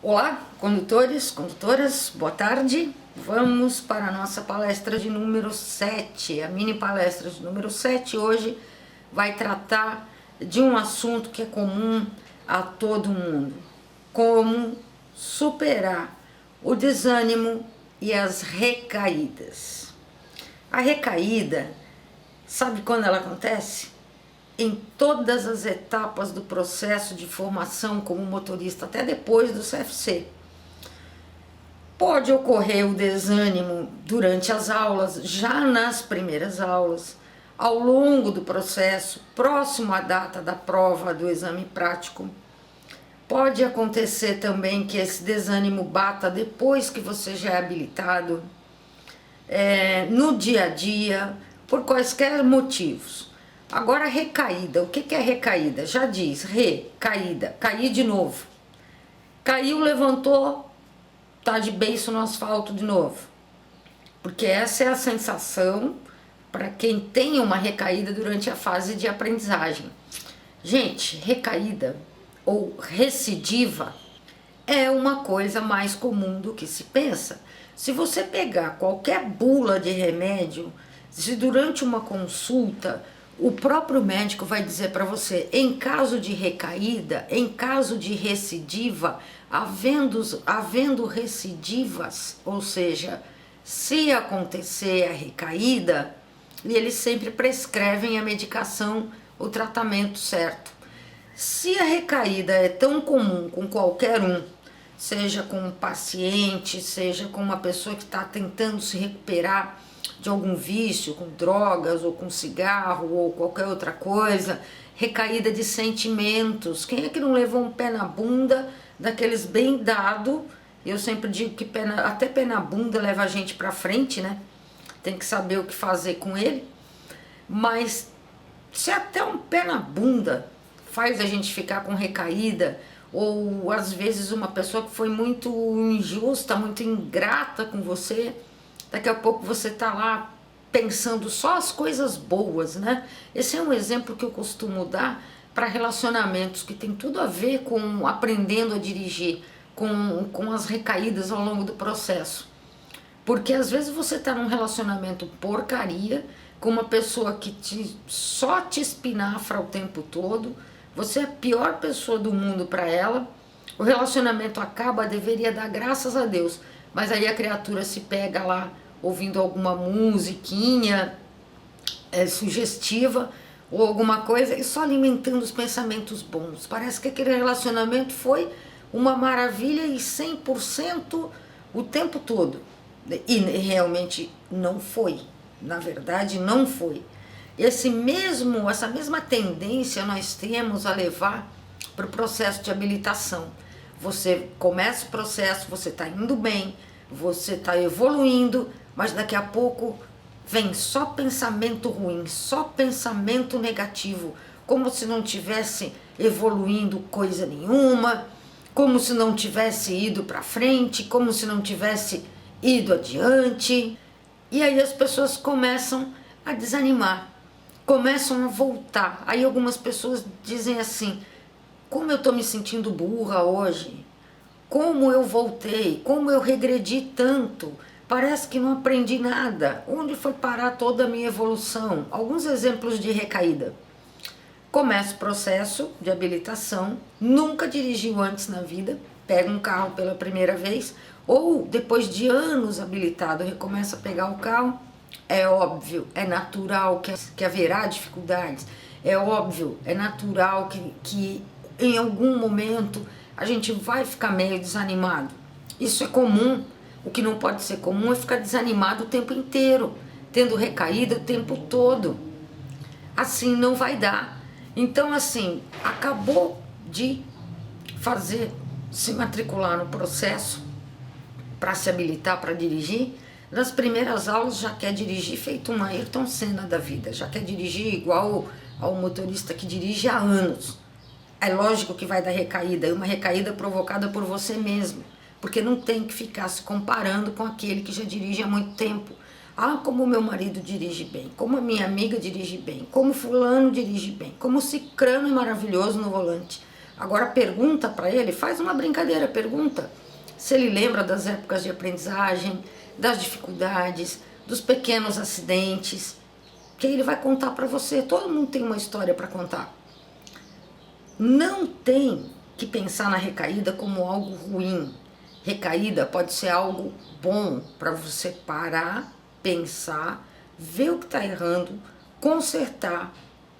Olá, condutores, condutoras, boa tarde. Vamos para a nossa palestra de número 7. A mini palestra de número 7 hoje vai tratar de um assunto que é comum a todo mundo. Como superar o desânimo e as recaídas. A recaída, sabe quando ela acontece? Em todas as etapas do processo de formação como motorista, até depois do CFC. Pode ocorrer o desânimo durante as aulas, já nas primeiras aulas, ao longo do processo, próximo à data da prova do exame prático. Pode acontecer também que esse desânimo bata depois que você já é habilitado, no dia a dia, por quaisquer motivos. Agora, recaída. O que é recaída? Já diz, recaída, cair de novo. Caiu, levantou, tá de beiço no asfalto de novo. Porque essa é a sensação para quem tem uma recaída durante a fase de aprendizagem. Gente, recaída ou recidiva é uma coisa mais comum do que se pensa. Se você pegar qualquer bula de remédio, se durante uma consulta o próprio médico vai dizer para você, em caso de recaída, em caso de recidiva, havendo recidivas, ou seja, se acontecer a recaída, eles sempre prescrevem a medicação, o tratamento certo. Se a recaída é tão comum com qualquer um, seja com um paciente, seja com uma pessoa que está tentando se recuperar de algum vício, com drogas, ou com cigarro, ou qualquer outra coisa, recaída de sentimentos. Quem é que não levou um pé na bunda daqueles bem dado? Eu sempre digo que até pé na bunda leva a gente pra frente, né? Tem que saber o que fazer com ele. Mas se até um pé na bunda faz a gente ficar com recaída, ou às vezes uma pessoa que foi muito injusta, muito ingrata com você, daqui a pouco você tá lá pensando só as coisas boas, né? Esse é um exemplo que eu costumo dar para relacionamentos, que tem tudo a ver com aprendendo a dirigir, com as recaídas ao longo do processo. Porque às vezes você tá num relacionamento porcaria, com uma pessoa que só te espinafra o tempo todo, você é a pior pessoa do mundo para ela, o relacionamento acaba, deveria dar graças a Deus, mas aí a criatura se pega lá ouvindo alguma musiquinha sugestiva ou alguma coisa e só alimentando os pensamentos bons. Parece que aquele relacionamento foi uma maravilha e 100% o tempo todo. E realmente não foi. Na verdade, não foi. Essa mesma tendência nós temos a levar para o processo de habilitação. Você começa o processo, você está indo bem, você está evoluindo, mas daqui a pouco vem só pensamento ruim, só pensamento negativo, como se não tivesse evoluindo coisa nenhuma, como se não tivesse ido para frente, como se não tivesse ido adiante. E aí as pessoas começam a desanimar, começam a voltar. Aí algumas pessoas dizem assim, como eu estou me sentindo burra hoje, como eu voltei, como eu regredi tanto, parece que não aprendi nada. Onde foi parar toda a minha evolução? Alguns exemplos de recaída. Começa o processo de habilitação, nunca dirigiu antes na vida, pega um carro pela primeira vez, ou depois de anos habilitado, recomeça a pegar o carro. É óbvio, é natural que haverá dificuldades, é óbvio, é natural que em algum momento a gente vai ficar meio desanimado. Isso é comum. O que não pode ser comum é ficar desanimado o tempo inteiro, tendo recaída o tempo todo. Assim não vai dar. Então, assim, acabou de se matricular no processo para se habilitar para dirigir, nas primeiras aulas já quer dirigir feito uma Ayrton Senna da vida, já quer dirigir igual ao motorista que dirige há anos. É lógico que vai dar recaída, e uma recaída provocada por você mesmo, porque não tem que ficar se comparando com aquele que já dirige há muito tempo. Ah, como o meu marido dirige bem, como a minha amiga dirige bem, como fulano dirige bem, como o cicrano é maravilhoso no volante. Agora pergunta para ele, faz uma brincadeira, pergunta se ele lembra das épocas de aprendizagem, das dificuldades, dos pequenos acidentes, que ele vai contar para você. Todo mundo tem uma história para contar. Não tem que pensar na recaída como algo ruim. Recaída pode ser algo bom para você parar, pensar, ver o que está errando, consertar,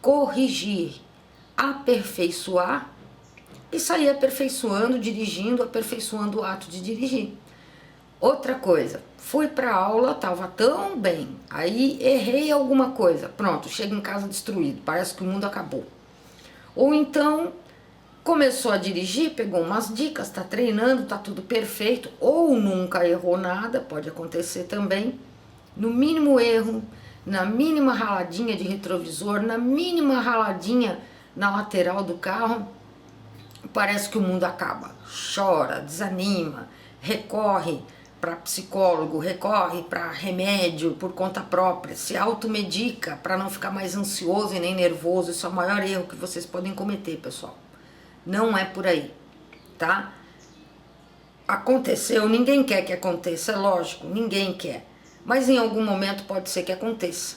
corrigir, aperfeiçoar e sair aperfeiçoando, dirigindo, aperfeiçoando o ato de dirigir. Outra coisa, fui para aula, estava tão bem, aí errei alguma coisa, pronto, chego em casa destruído, parece que o mundo acabou. Ou então começou a dirigir, pegou umas dicas, está treinando, está tudo perfeito, ou nunca errou nada, pode acontecer também. No mínimo erro, na mínima raladinha de retrovisor, na mínima raladinha na lateral do carro, parece que o mundo acaba. Chora, desanima, recorre para psicólogo, recorre para remédio por conta própria, se automedica para não ficar mais ansioso e nem nervoso. Isso é o maior erro que vocês podem cometer, pessoal. Não é por aí, tá? Aconteceu, ninguém quer que aconteça, é lógico, ninguém quer. Mas em algum momento pode ser que aconteça,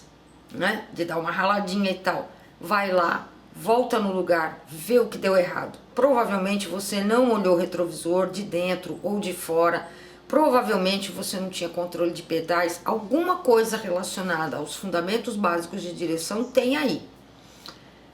né? De dar uma raladinha e tal. Vai lá, volta no lugar, vê o que deu errado. Provavelmente você não olhou o retrovisor de dentro ou de fora. Provavelmente você não tinha controle de pedais. Alguma coisa relacionada aos fundamentos básicos de direção tem aí.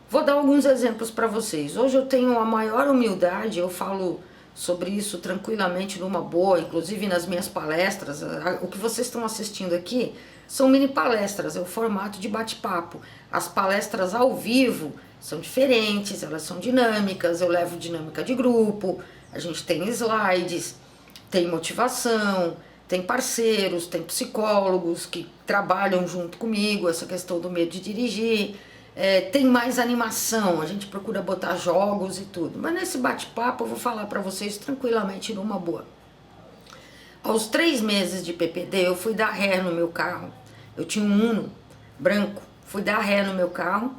Vou dar alguns exemplos para vocês. Hoje eu tenho a maior humildade, eu falo sobre isso tranquilamente numa boa, inclusive nas minhas palestras. O que vocês estão assistindo aqui são mini palestras, é o formato de bate-papo. As palestras ao vivo são diferentes, elas são dinâmicas, eu levo dinâmica de grupo, a gente tem slides, tem motivação, tem parceiros, tem psicólogos que trabalham junto comigo, essa questão do medo de dirigir. Tem mais animação, a gente procura botar jogos e tudo. Mas nesse bate-papo eu vou falar para vocês tranquilamente numa boa. Aos 3 meses de PPD eu fui dar ré no meu carro. Eu tinha um Uno branco, fui dar ré no meu carro,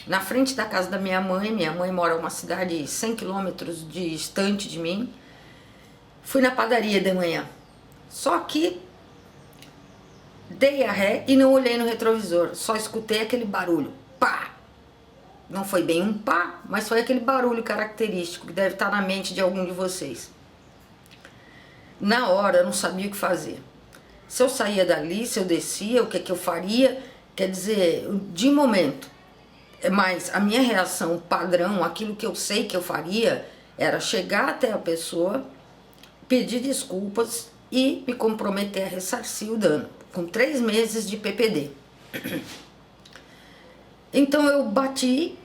na frente da casa da minha mãe mora em uma cidade 100 quilômetros distante de mim. Fui na padaria de manhã, só que dei a ré e não olhei no retrovisor, só escutei aquele barulho. Pá! Não foi bem um pá, mas foi aquele barulho característico que deve estar na mente de algum de vocês. Na hora eu não sabia o que fazer. Se eu saía dali, se eu descia, o que eu faria, quer dizer, de momento. Mas a minha reação padrão, aquilo que eu sei que eu faria, era chegar até a pessoa, pedir desculpas e me comprometer a ressarcir o dano, com 3 meses de PPD. Então eu bati,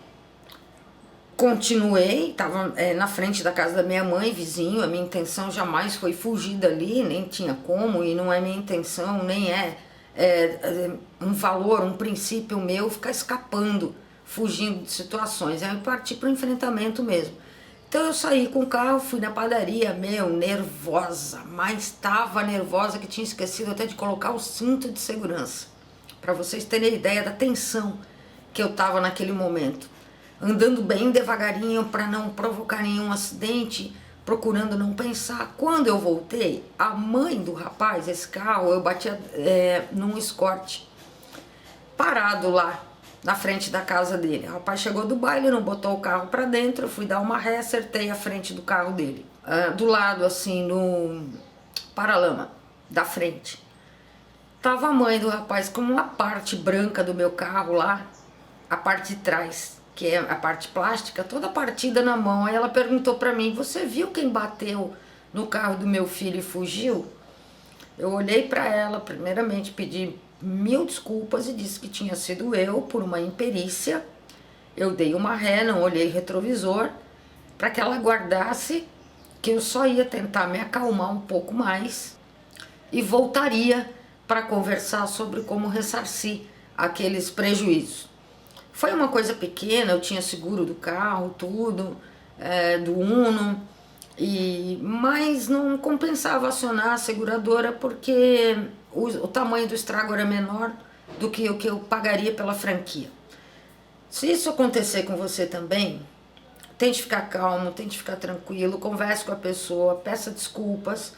continuei, estava na frente da casa da minha mãe, vizinho. A minha intenção jamais foi fugir dali, nem tinha como, e não é minha intenção, nem é um valor, um princípio meu ficar escapando, fugindo de situações. Eu parti para o enfrentamento mesmo. Então eu saí com o carro, fui na padaria, nervosa, mas estava nervosa que tinha esquecido até de colocar o cinto de segurança, para vocês terem ideia da tensão que eu estava naquele momento. Andando bem devagarinho para não provocar nenhum acidente, procurando não pensar. Quando eu voltei, a mãe do rapaz, esse carro, eu batia num Escort, parado lá na frente da casa dele. O rapaz chegou do baile, não botou o carro para dentro, eu fui dar uma ré, acertei a frente do carro dele. Do lado, assim, no paralama da frente, tava a mãe do rapaz com uma parte branca do meu carro lá, a parte de trás, que é a parte plástica, toda partida na mão. Aí ela perguntou para mim: você viu quem bateu no carro do meu filho e fugiu? Eu olhei para ela, primeiramente pedi 1000 desculpas e disse que tinha sido eu, por uma imperícia. Eu dei uma ré, não olhei retrovisor, para que ela guardasse que eu só ia tentar me acalmar um pouco mais e voltaria para conversar sobre como ressarcir aqueles prejuízos. Foi uma coisa pequena, eu tinha seguro do carro, tudo, do Uno, mas não compensava acionar a seguradora porque o tamanho do estrago era menor do que o que eu pagaria pela franquia. Se isso acontecer com você também, tente ficar calmo, tente ficar tranquilo, converse com a pessoa, peça desculpas.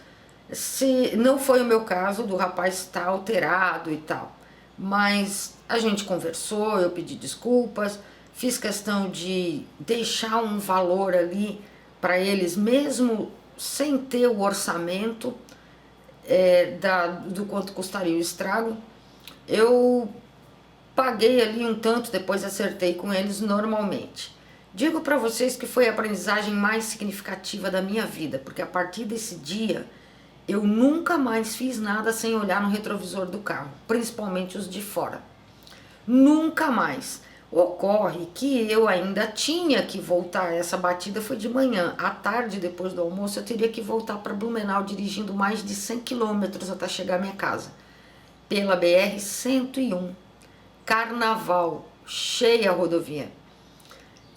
Se não foi o meu caso, do rapaz estar alterado e tal, mas a gente conversou, eu pedi desculpas, fiz questão de deixar um valor ali para eles, mesmo sem ter o orçamento do quanto custaria o estrago. Eu paguei ali um tanto, depois acertei com eles normalmente. Digo para vocês que foi a aprendizagem mais significativa da minha vida, porque a partir desse dia eu nunca mais fiz nada sem olhar no retrovisor do carro, principalmente os de fora. Nunca mais. Ocorre que eu ainda tinha que voltar, essa batida foi de manhã. À tarde, depois do almoço, eu teria que voltar para Blumenau dirigindo mais de 100 quilômetros até chegar à minha casa. Pela BR-101, carnaval, cheia a rodovia.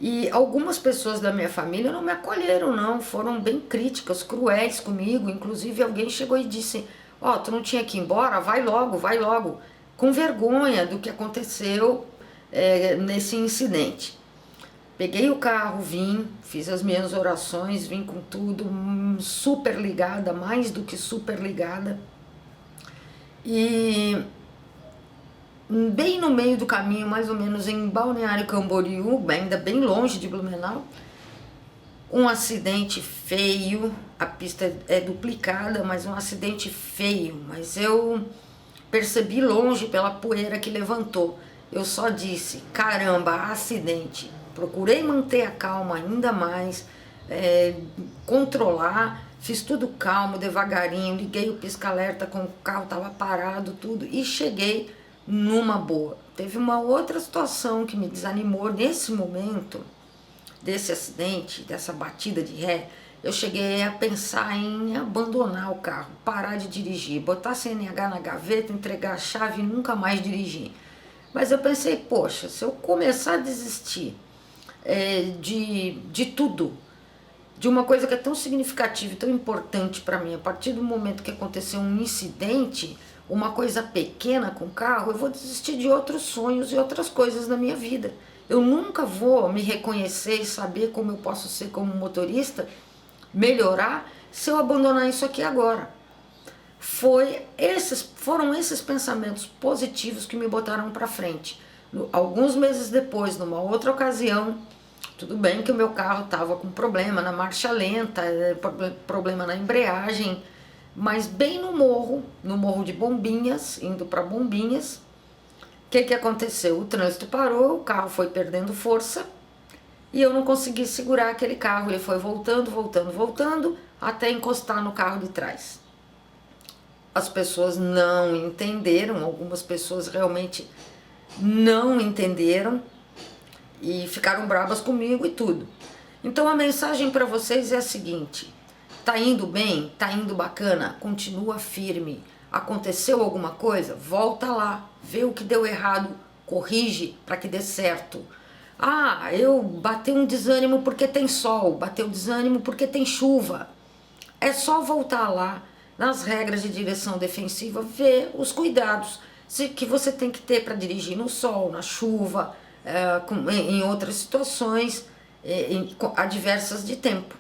E algumas pessoas da minha família não me acolheram não, foram bem críticas, cruéis comigo. Inclusive alguém chegou e disse: ó, tu não tinha que ir embora? Vai logo, com vergonha do que aconteceu nesse incidente. Peguei o carro, vim, fiz as minhas orações, vim com tudo, super ligada, mais do que super ligada. E bem no meio do caminho, mais ou menos em Balneário Camboriú, ainda bem longe de Blumenau, um acidente feio. A pista é duplicada, mas um acidente feio, mas eu percebi longe pela poeira que levantou. Eu só disse: caramba, acidente. Procurei manter a calma ainda mais, controlar, fiz tudo calmo, devagarinho, liguei o pisca-alerta com o carro, estava parado, tudo, e cheguei numa boa. Teve uma outra situação que me desanimou nesse momento, desse acidente, dessa batida de ré. Eu cheguei a pensar em abandonar o carro, parar de dirigir, botar CNH na gaveta, entregar a chave e nunca mais dirigir. Mas eu pensei, poxa, se eu começar a desistir de tudo, de uma coisa que é tão significativa e tão importante para mim, a partir do momento que aconteceu um incidente, uma coisa pequena com o carro, eu vou desistir de outros sonhos e outras coisas na minha vida. Eu nunca vou me reconhecer e saber como eu posso ser como melhorar, se eu abandonar isso aqui agora. Foram esses pensamentos positivos que me botaram para frente. Alguns meses depois, numa outra ocasião, tudo bem que o meu carro estava com problema na marcha lenta, problema na embreagem, mas bem no morro de Bombinhas, indo para Bombinhas, o que aconteceu? O trânsito parou, o carro foi perdendo força e eu não consegui segurar aquele carro. Ele foi voltando, até encostar no carro de trás. As pessoas não entenderam, algumas pessoas realmente não entenderam e ficaram bravas comigo e tudo. Então a mensagem para vocês é a seguinte: tá indo bem? Tá indo bacana? Continua firme. Aconteceu alguma coisa? Volta lá, vê o que deu errado, corrige para que dê certo. Ah, eu batei um desânimo porque tem sol, bateu desânimo porque tem chuva. É só voltar lá nas regras de direção defensiva, ver os cuidados que você tem que ter para dirigir no sol, na chuva, em outras situações adversas de tempo.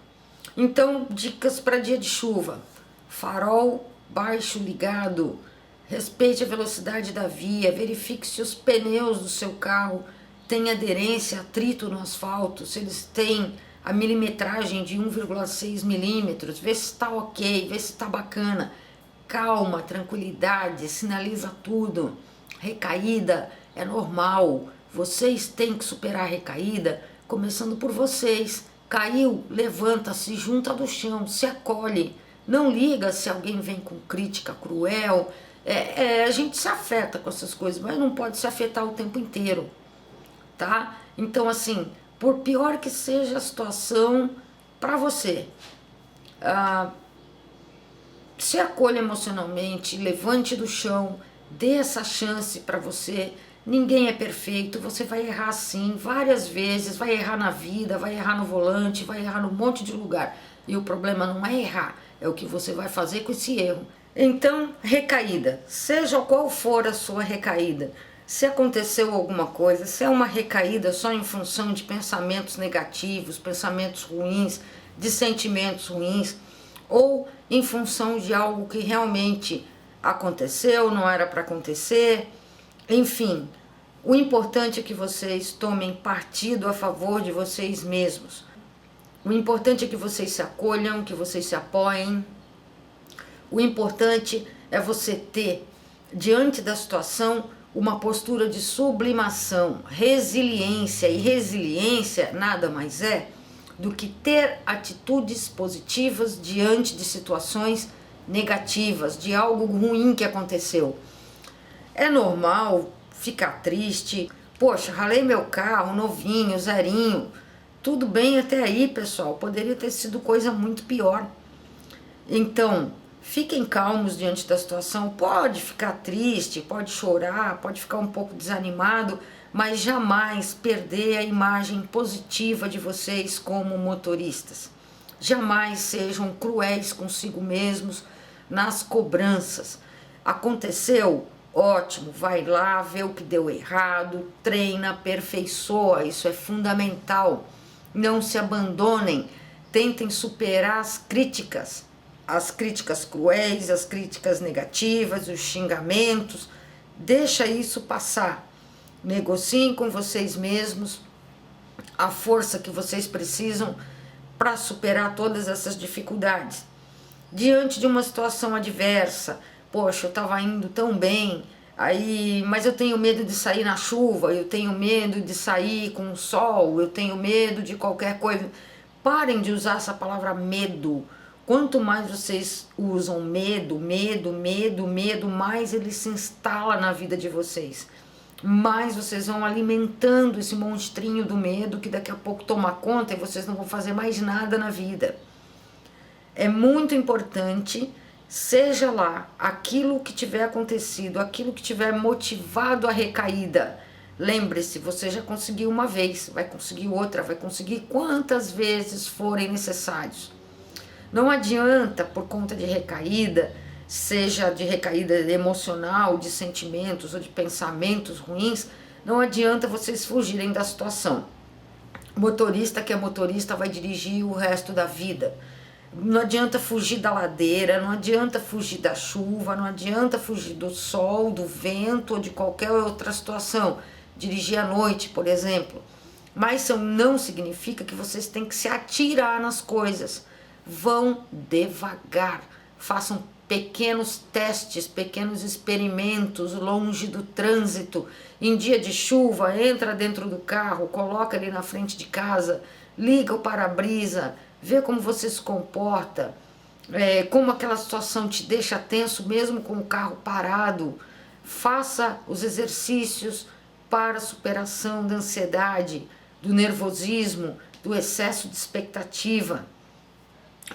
Então, dicas para dia de chuva: farol baixo ligado, respeite a velocidade da via, verifique se os pneus do seu carro têm aderência, atrito no asfalto, se eles têm a milimetragem de 1,6 milímetros, vê se está ok, vê se está bacana. Calma, tranquilidade, sinaliza tudo. Recaída é normal, vocês têm que superar a recaída, começando por vocês. Caiu, levanta-se, junta do chão, se acolhe. Não liga se alguém vem com crítica cruel. A gente se afeta com essas coisas, mas não pode se afetar o tempo inteiro, tá? Então, assim, por pior que seja a situação para você, se acolha emocionalmente, levante do chão, dê essa chance para você. Ninguém é perfeito, você vai errar sim, várias vezes, vai errar na vida, vai errar no volante, vai errar num monte de lugar. E o problema não é errar, é o que você vai fazer com esse erro. Então, recaída, seja qual for a sua recaída, Se aconteceu alguma coisa, se é uma recaída só em função de pensamentos negativos, pensamentos ruins, de sentimentos ruins, ou em função de algo que realmente aconteceu, não era para acontecer, enfim, o importante é que vocês tomem partido a favor de vocês mesmos. O importante é que vocês se acolham, que vocês se apoiem. O importante é você ter, diante da situação, uma postura de sublimação, resiliência. E resiliência nada mais é do que ter atitudes positivas diante de situações negativas, de algo ruim que aconteceu. É normal ficar triste. Poxa, ralei meu carro, novinho, zerinho. Tudo bem até aí, pessoal. Poderia ter sido coisa muito pior. Então, fiquem calmos diante da situação. Pode ficar triste, pode chorar, pode ficar um pouco desanimado, mas jamais perder a imagem positiva de vocês como motoristas. Jamais sejam cruéis consigo mesmos nas cobranças. Aconteceu? Ótimo, vai lá, vê o que deu errado, treina, aperfeiçoa, isso é fundamental. Não se abandonem, tentem superar as críticas cruéis, as críticas negativas, os xingamentos, deixa isso passar. Negociem com vocês mesmos a força que vocês precisam para superar todas essas dificuldades. Diante de uma situação adversa, poxa, eu estava indo tão bem, mas eu tenho medo de sair na chuva, eu tenho medo de sair com o sol, eu tenho medo de qualquer coisa. Parem de usar essa palavra medo. Quanto mais vocês usam medo, mais ele se instala na vida de vocês. Mais vocês vão alimentando esse monstrinho do medo que daqui a pouco toma conta e vocês não vão fazer mais nada na vida. É muito importante, seja lá aquilo que tiver acontecido, aquilo que tiver motivado a recaída. Lembre-se, você já conseguiu uma vez, vai conseguir outra, vai conseguir quantas vezes forem necessários. Não adianta, por conta de recaída, seja de recaída emocional, de sentimentos ou de pensamentos ruins, não adianta vocês fugirem da situação. O motorista que é motorista vai dirigir o resto da vida. Não adianta fugir da ladeira, não adianta fugir da chuva, não adianta fugir do sol, do vento ou de qualquer outra situação. Dirigir à noite, por exemplo. Mas não significa que vocês têm que se atirar nas coisas. Vão devagar, façam pequenos testes, pequenos experimentos longe do trânsito. Em dia de chuva, entra dentro do carro, coloca ali na frente de casa, liga o para-brisa, vê como você se comporta, como aquela situação te deixa tenso mesmo com o carro parado. Faça os exercícios para a superação da ansiedade, do nervosismo, do excesso de expectativa.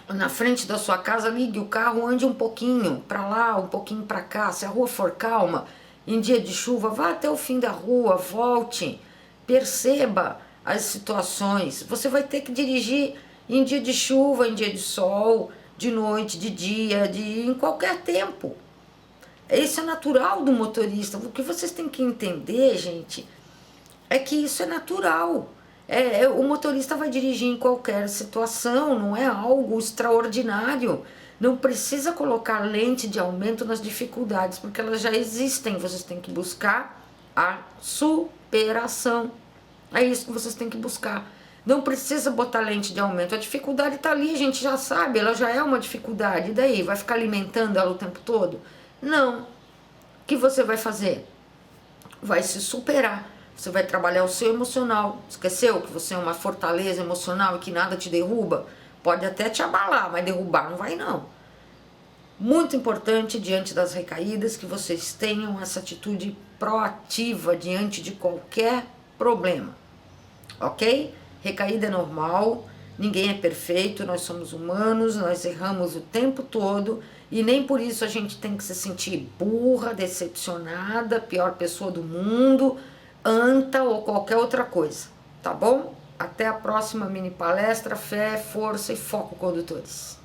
Na frente da sua casa, ligue o carro, ande um pouquinho para lá, um pouquinho para cá. Se a rua for calma, em dia de chuva, vá até o fim da rua, volte, perceba as situações. Você vai ter que dirigir em dia de chuva, em dia de sol, de noite, de dia, em qualquer tempo. Isso é natural do motorista. O que vocês têm que entender, gente, é que isso é natural. O motorista vai dirigir em qualquer situação, não é algo extraordinário. Não precisa colocar lente de aumento nas dificuldades, porque elas já existem. Vocês têm que buscar a superação. É isso que vocês têm que buscar. Não precisa botar lente de aumento. A dificuldade está ali, a gente já sabe, ela já é uma dificuldade. E daí? Vai ficar alimentando ela o tempo todo? Não. O que você vai fazer? Vai se superar. Você vai trabalhar o seu emocional. Esqueceu que você é uma fortaleza emocional e que nada te derruba? Pode até te abalar, mas derrubar não vai não. Muito importante diante das recaídas que vocês tenham essa atitude proativa diante de qualquer problema. Ok? Recaída é normal, ninguém é perfeito, nós somos humanos, nós erramos o tempo todo e nem por isso a gente tem que se sentir burra, decepcionada, pior pessoa do mundo, anta ou qualquer outra coisa, tá bom? Até a próxima mini palestra. Fé, força e foco, condutores.